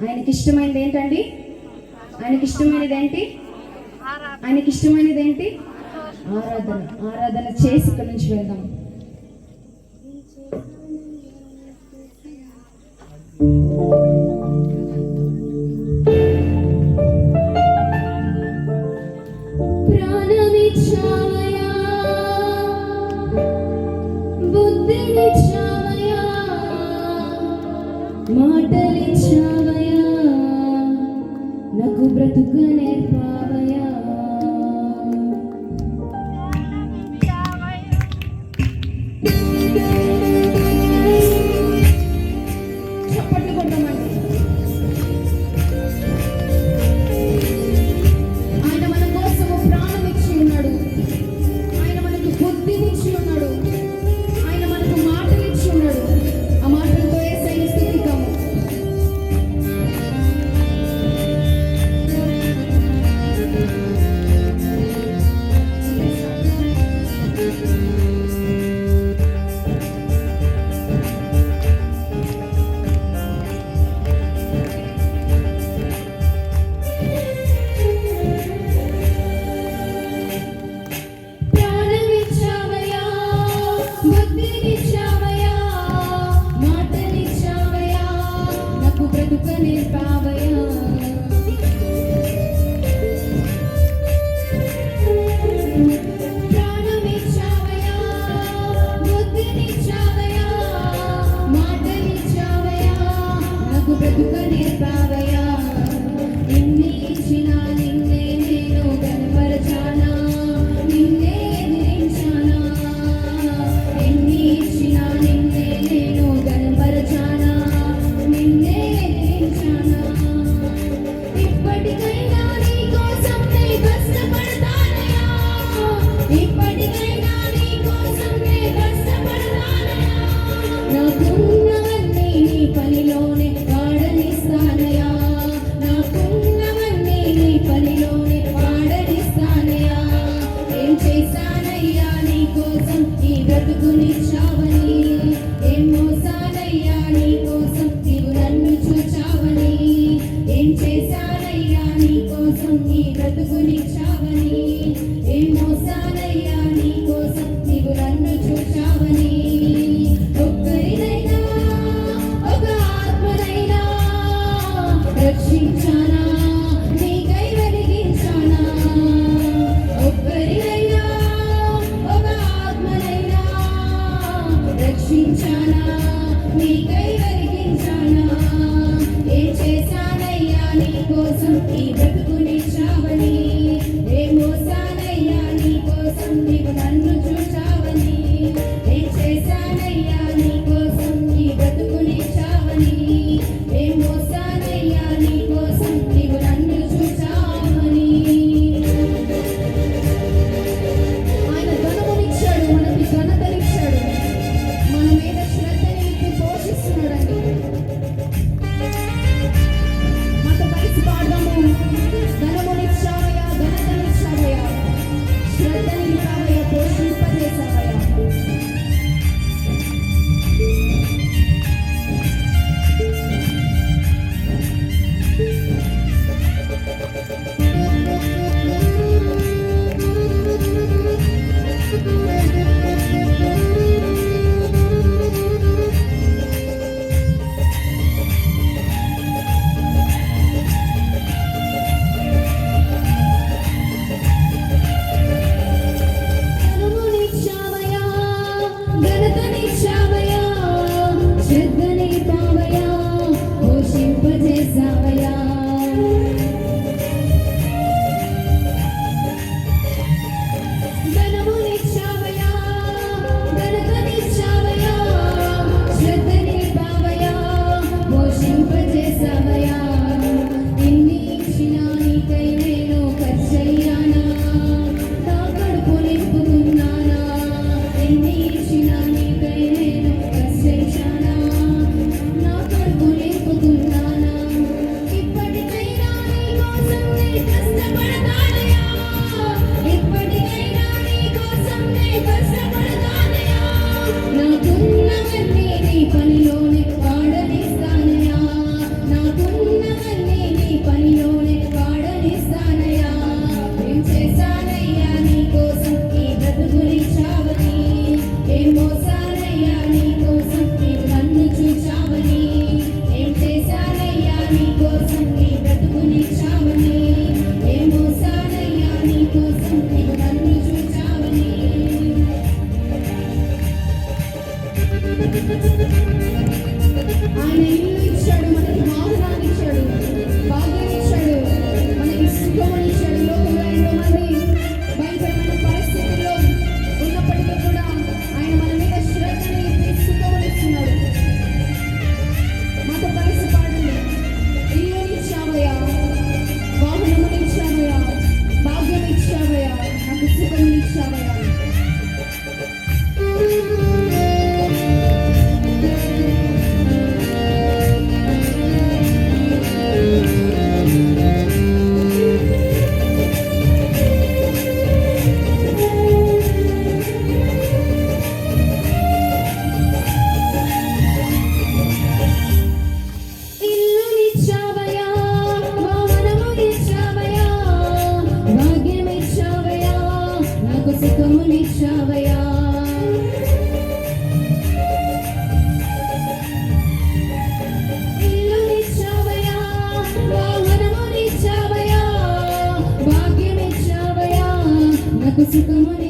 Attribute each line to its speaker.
Speaker 1: ఆయనకి ఇష్టమైనది ఏంటండి? ఆయనకి ఇష్టమైనది ఏంటి? ఆయనకి ఇష్టమైనది ఏంటి? ఆరాధన. ఆరాధన చేసి ఇక్కడ నుంచి వెళ్దాం. ప్రాణమిచ్చావయ్యా, బుద్ధినిచ్చావయ్యా, మాటలిచ్చావయ్యా, నాకు బ్రతుకు నేర్పావయ్యా. చప్పట్లు కొడతామండి. ఆయన మన కోసము ప్రాణం ఇచ్చి ఉన్నాడు. ఆయన మనకు బుద్ధినిచ్చి ఉన్నాడు. ఆయన మనకు మాటలు ఇచ్చి ఉన్నాడు. ఆ మాటలతో యేసయ్యను స్తుతిద్దాము. ప్రాణమిచ్చావయ్యా, బుద్ధినిచ్చావయ్యా, మాటలిచ్చావయ్యా, నాకు బ్రతుకు నేర్పావయ్యా. ప్రాణమిచ్చావయ్యా, బుద్ధినిచ్చావయ్యా, మాటలిచ్చావయ్యా, నాకు బ్రతుకు నేర్పావయ్యా. నిన్నే ఇచ్చినా నిన్నే నేను కనపరచానా, నిన్నే ఎదిరించానా. నిన్నే ఇచ్చినా నిన్నే నేను కనపరచానా, నిన్నే ఎదిరించానా. ఇప్పటికైనా నీ కోసం నే కష్టపడతానయ్యా, ఇప్పటికైనా నీ కోసం నే కష్టపడతానయ్యా. నాకున్నవన్నీ నీ పనిలోనే వాడనిస్తానయ్యా, నాకున్నవన్నీ నీ పనిలోనే వాడనిస్తానయ్యా. ఏం చేశానయ్యా నీ కోసం ఈ బ్రతుకునిచ్చావని, ఏం మోసానయ్యా నీ కోసం నీవు నన్ను చూచావని. ఏం చేశానయ్యా నీ కోసం ఈ బ్రతుకునిచ్చావని, ఏం మోసానయ్యా నీ కోసం నీవు నన్ను చూచావని. ఒక్కరినైనా ఒక ఆత్మనైనా రక్షించానా, నీకై వెలిగించానా. ఒక్కరినైనా ఒక ఆత్మనైనా రక్షించానా, నీకై వెలిగించానా. ఏం చేశానయ్యా నీ కోసం ఈ బ్రతుకునిచ్చావని, ఏం మోసానయ్యా నీ కోసం నీవు నన్ను చూచావని. ఏం చేశానయ్యా నీ కోసం ఈ బ్రతుకునిచ్చావని, ఏం మోసానయ్యా నీ కోసం నీవు నన్ను చూచావని. ఆయన ధనమునిచ్చాడు, మనకి ఘనతనిచ్చాడు, మన మీద శ్రద్ధని ఇప్పి పోషిస్తున్నాడండి. మాతో కలిసి పాడదాము. సుఖమని